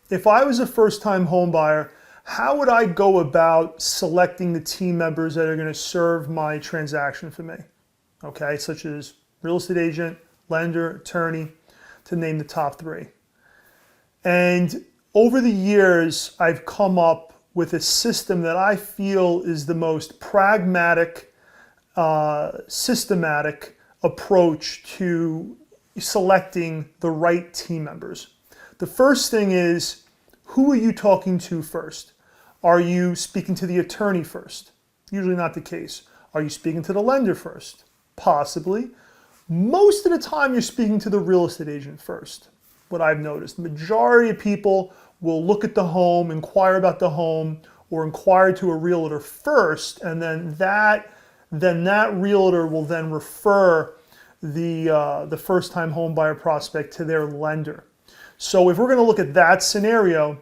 if I was a first-time home buyer, how would I go about selecting the team members that are going to serve my transaction for me? Okay, such as real estate agent, lender, attorney, to name the top three. And over the years, I've come up with a system that I feel is the most pragmatic, systematic approach to selecting the right team members. The first thing is, who are you talking to first? Are you speaking to the attorney first? Usually not the case. Are you speaking to the lender first? Possibly. Most of the time you're speaking to the real estate agent first. What I've noticed, the majority of people will look at the home, inquire about the home, or inquire to a realtor first, and then that realtor will then refer the first-time home buyer prospect to their lender. So if we're going to look at that scenario,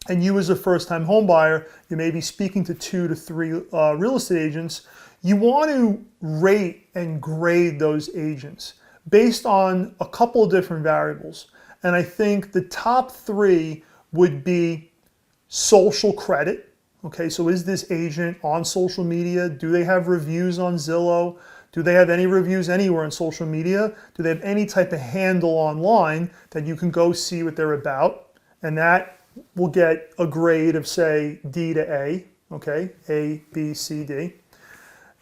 and you as a first-time home buyer, you may be speaking to 2 to 3 real estate agents, you want to rate and grade those agents based on a couple of different variables. And I think the top 3 would be social credit. Okay, so is this agent on social media? Do they have reviews on Zillow? Do they have any reviews anywhere on social media? Do they have any type of handle online that you can go see what they're about? And that will get a grade of, say, D to A, okay, A, B, C, D.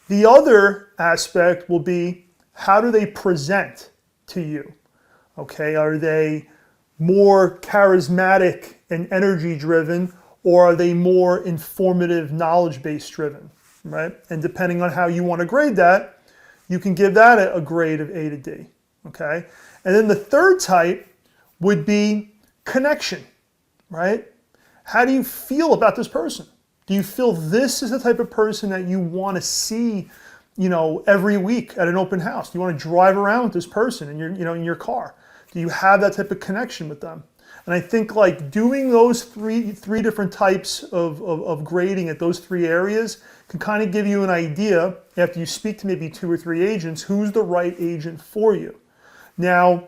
The other aspect will be, how do they present to you? Okay, are they more charismatic and energy driven, or are they more informative, knowledge-based driven, right? And depending on how you want to grade that, you can give that a grade of A to D, okay? And then the third type would be connection, right? How do you feel about this person? Do you feel this is the type of person that you want to see, you know, every week at an open house? Do you want to drive around with this person in your, you know, in your car? Do you have that type of connection with them? And I think like doing those three different types of grading at those 3 areas can kind of give you an idea, after you speak to maybe 2 or 3 agents, who's the right agent for you. Now,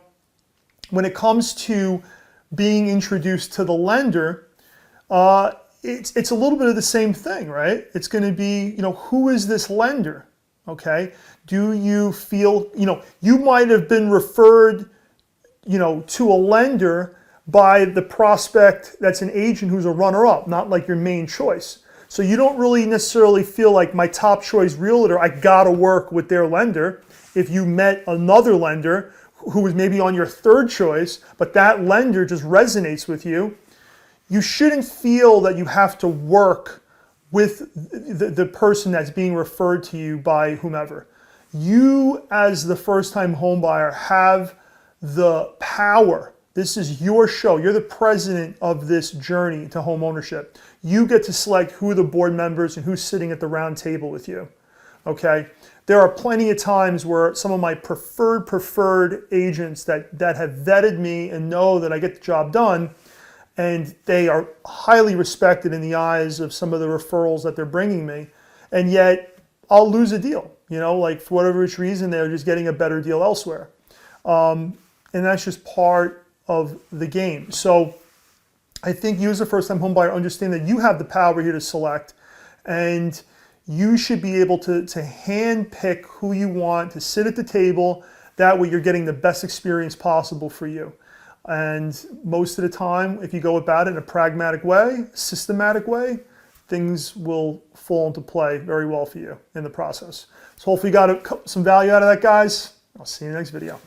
when it comes to being introduced to the lender, it's a little bit of the same thing, right? It's going to be, you know, who is this lender? Okay. Do you feel, you know, you might have been referred, you know, to a lender by the prospect that's an agent who's a runner-up, not like your main choice. So you don't really necessarily feel like my top choice realtor, I gotta work with their lender. If you met another lender who was maybe on your 3rd choice, but that lender just resonates with you, you shouldn't feel that you have to work with the person that's being referred to you by whomever. You, as the first-time home buyer, have the power. This is your show. You're the president of this journey to home ownership. You get to select who are the board members and who's sitting at the round table with you. Okay? There are plenty of times where some of my preferred agents that have vetted me and know that I get the job done, and they are highly respected in the eyes of some of the referrals that they're bringing me, and yet I'll lose a deal. You know, like for whatever reason, they're just getting a better deal elsewhere. And that's just part of the game. So I think you as a first-time home buyer understand that you have the power here to select, and you should be able to hand pick who you want to sit at the table. That way you're getting the best experience possible for you. And most of the time, if you go about it in a pragmatic way, systematic way, things will fall into play very well for you in the process. So hopefully you got some value out of that, guys. I'll see you in the next video.